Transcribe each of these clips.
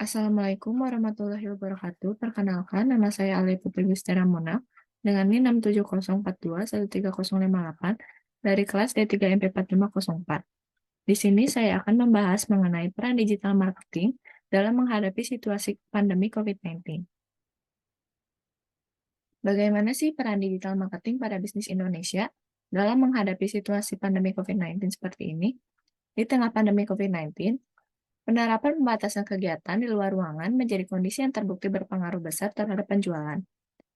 Assalamualaikum warahmatullahi wabarakatuh. Perkenalkan, nama saya Ali Putri Wistera Munaf dengan NIM 670421308 dari kelas D3MP4504. Di sini saya akan membahas mengenai peran digital marketing dalam menghadapi situasi pandemi COVID-19. Bagaimana sih peran digital marketing pada bisnis Indonesia dalam menghadapi situasi pandemi COVID-19 seperti ini? Di tengah pandemi COVID-19, penerapan pembatasan kegiatan di luar ruangan menjadi kondisi yang terbukti berpengaruh besar terhadap penjualan.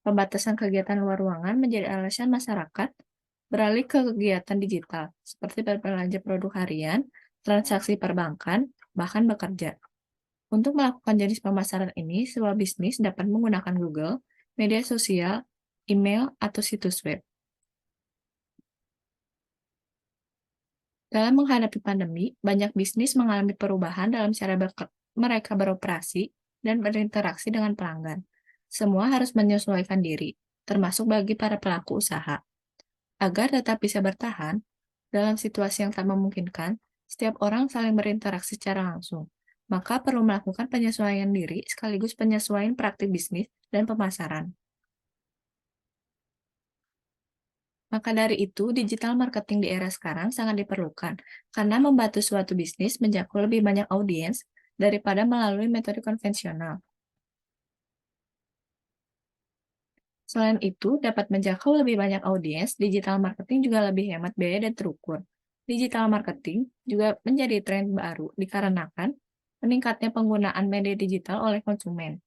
Pembatasan kegiatan luar ruangan menjadi alasan masyarakat beralih ke kegiatan digital, seperti berbelanja produk harian, transaksi perbankan, bahkan bekerja. Untuk melakukan jenis pemasaran ini, sebuah bisnis dapat menggunakan Google, media sosial, email, atau situs web. Dalam menghadapi pandemi, banyak bisnis mengalami perubahan dalam cara mereka beroperasi dan berinteraksi dengan pelanggan. Semua harus menyesuaikan diri, termasuk bagi para pelaku usaha. Agar tetap bisa bertahan, dalam situasi yang tak memungkinkan, setiap orang saling berinteraksi secara langsung. Maka perlu melakukan penyesuaian diri sekaligus penyesuaian praktik bisnis dan pemasaran. Maka dari itu, digital marketing di era sekarang sangat diperlukan karena membantu suatu bisnis menjangkau lebih banyak audiens daripada melalui metode konvensional. Selain itu, dapat menjangkau lebih banyak audiens, digital marketing juga lebih hemat biaya dan terukur. Digital marketing juga menjadi tren baru dikarenakan meningkatnya penggunaan media digital oleh konsumen.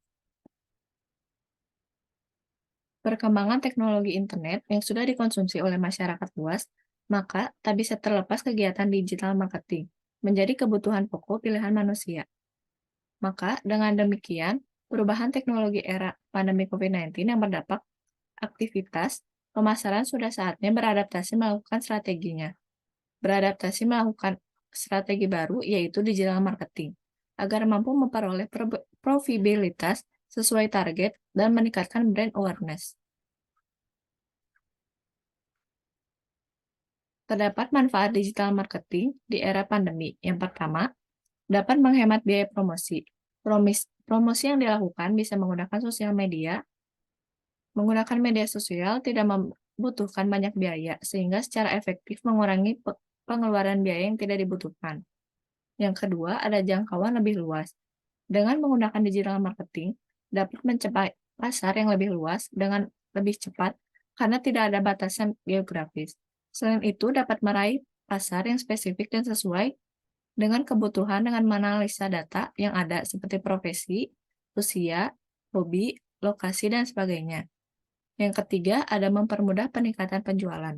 Perkembangan teknologi internet yang sudah dikonsumsi oleh masyarakat luas, maka tak bisa terlepas kegiatan digital marketing menjadi kebutuhan pokok pilihan manusia. Maka dengan demikian, perubahan teknologi era pandemi COVID-19 yang berdampak aktivitas pemasaran sudah saatnya beradaptasi melakukan strateginya. Beradaptasi melakukan strategi baru yaitu digital marketing agar mampu memperoleh profitabilitas sesuai target dan meningkatkan brand awareness. Terdapat manfaat digital marketing di era pandemi. Yang pertama, dapat menghemat biaya promosi. Promosi yang dilakukan bisa menggunakan sosial media. Menggunakan media sosial tidak membutuhkan banyak biaya, sehingga secara efektif mengurangi pengeluaran biaya yang tidak dibutuhkan. Yang kedua, ada jangkauan lebih luas. Dengan menggunakan digital marketing, dapat mencapai pasar yang lebih luas dengan lebih cepat karena tidak ada batasan geografis. Selain itu, dapat meraih pasar yang spesifik dan sesuai dengan kebutuhan dengan menganalisa data yang ada seperti profesi, usia, hobi, lokasi, dan sebagainya. Yang ketiga, ada mempermudah peningkatan penjualan.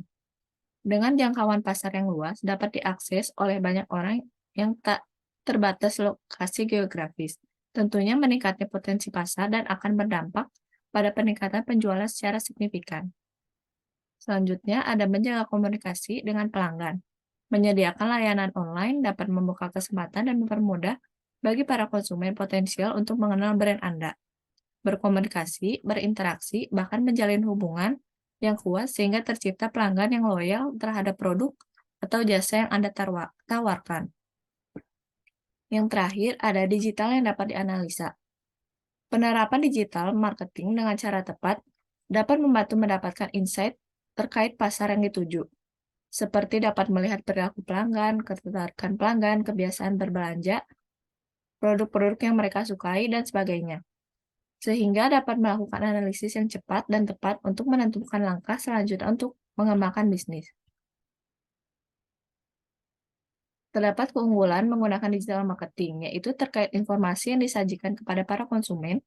Dengan jangkauan pasar yang luas, dapat diakses oleh banyak orang yang tak terbatas lokasi geografis. Tentunya meningkatnya potensi pasar dan akan berdampak pada peningkatan penjualan secara signifikan. Selanjutnya, ada menjaga komunikasi dengan pelanggan. Menyediakan layanan online dapat membuka kesempatan dan mempermudah bagi para konsumen potensial untuk mengenal brand Anda, berkomunikasi, berinteraksi, bahkan menjalin hubungan yang kuat sehingga tercipta pelanggan yang loyal terhadap produk atau jasa yang Anda tawarkan. Yang terakhir, ada digital yang dapat dianalisa. Penerapan digital marketing dengan cara tepat dapat membantu mendapatkan insight terkait pasar yang dituju, seperti dapat melihat perilaku pelanggan, ketertarikan pelanggan, kebiasaan berbelanja, produk-produk yang mereka sukai, dan sebagainya. Sehingga dapat melakukan analisis yang cepat dan tepat untuk menentukan langkah selanjutnya untuk mengembangkan bisnis. Terdapat keunggulan menggunakan digital marketing, yaitu terkait informasi yang disajikan kepada para konsumen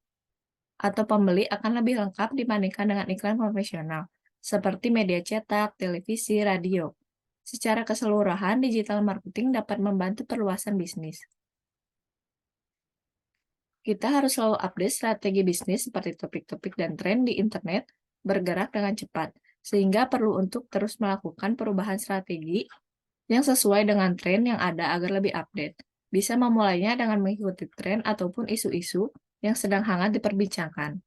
atau pembeli akan lebih lengkap dibandingkan dengan iklan konvensional, seperti media cetak, televisi, radio. Secara keseluruhan, digital marketing dapat membantu perluasan bisnis. Kita harus selalu update strategi bisnis seperti topik-topik dan tren di internet bergerak dengan cepat, sehingga perlu untuk terus melakukan perubahan strategi yang sesuai dengan tren yang ada agar lebih update. Bisa memulainya dengan mengikuti tren ataupun isu-isu yang sedang hangat diperbincangkan.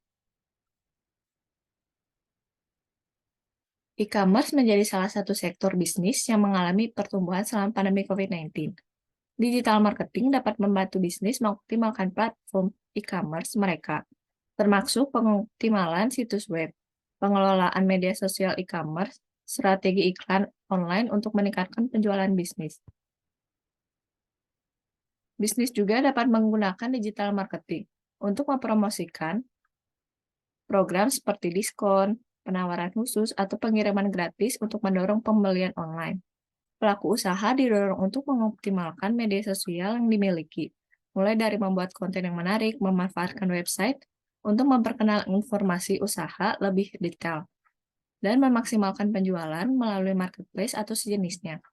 E-commerce menjadi salah satu sektor bisnis yang mengalami pertumbuhan selama pandemi COVID-19. Digital marketing dapat membantu bisnis mengoptimalkan platform e-commerce mereka, termasuk pengoptimalan situs web, pengelolaan media sosial e-commerce, strategi iklan online untuk meningkatkan penjualan bisnis. Bisnis juga dapat menggunakan digital marketing untuk mempromosikan program seperti diskon, penawaran khusus, atau pengiriman gratis untuk mendorong pembelian online. Pelaku usaha didorong untuk mengoptimalkan media sosial yang dimiliki, mulai dari membuat konten yang menarik, memanfaatkan website untuk memperkenalkan informasi usaha lebih detail, dan memaksimalkan penjualan melalui marketplace atau sejenisnya.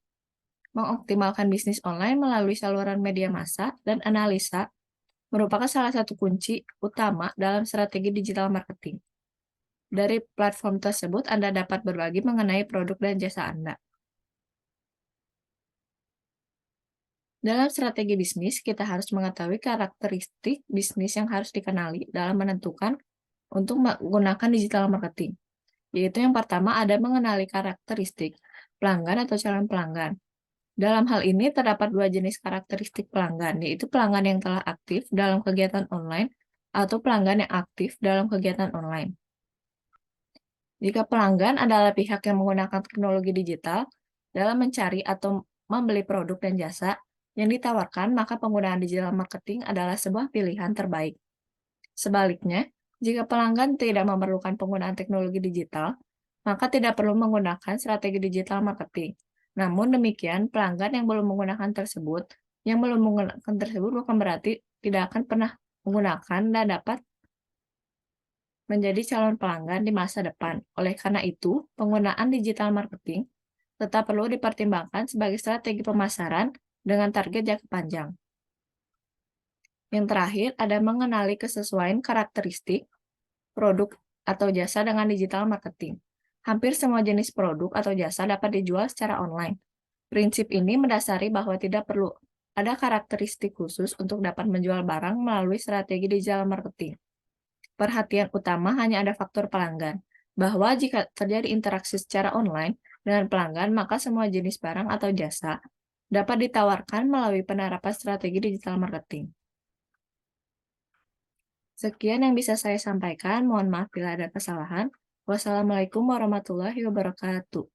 Mengoptimalkan bisnis online melalui saluran media massa dan analisa merupakan salah satu kunci utama dalam strategi digital marketing. Dari platform tersebut, Anda dapat berbagi mengenai produk dan jasa Anda. Dalam strategi bisnis, kita harus mengetahui karakteristik bisnis yang harus dikenali dalam menentukan untuk menggunakan digital marketing. Yaitu yang pertama ada mengenali karakteristik pelanggan atau calon pelanggan. Dalam hal ini terdapat dua jenis karakteristik pelanggan, yaitu pelanggan yang telah aktif dalam kegiatan online atau pelanggan yang aktif dalam kegiatan online. Jika pelanggan adalah pihak yang menggunakan teknologi digital dalam mencari atau membeli produk dan jasa yang ditawarkan, maka penggunaan digital marketing adalah sebuah pilihan terbaik. Sebaliknya, jika pelanggan tidak memerlukan penggunaan teknologi digital, maka tidak perlu menggunakan strategi digital marketing. Namun demikian, pelanggan yang belum menggunakan tersebut bukan berarti tidak akan pernah menggunakan dan dapat menjadi calon pelanggan di masa depan. Oleh karena itu, penggunaan digital marketing tetap perlu dipertimbangkan sebagai strategi pemasaran dengan target jangka panjang. Yang terakhir, ada mengenali kesesuaian karakteristik produk atau jasa dengan digital marketing. Hampir semua jenis produk atau jasa dapat dijual secara online. Prinsip ini mendasari bahwa tidak perlu ada karakteristik khusus untuk dapat menjual barang melalui strategi digital marketing. Perhatian utama hanya ada faktor pelanggan, bahwa jika terjadi interaksi secara online dengan pelanggan, maka semua jenis barang atau jasa dapat ditawarkan melalui penerapan strategi digital marketing. Sekian yang bisa saya sampaikan, mohon maaf bila ada kesalahan. Wassalamualaikum warahmatullahi wabarakatuh.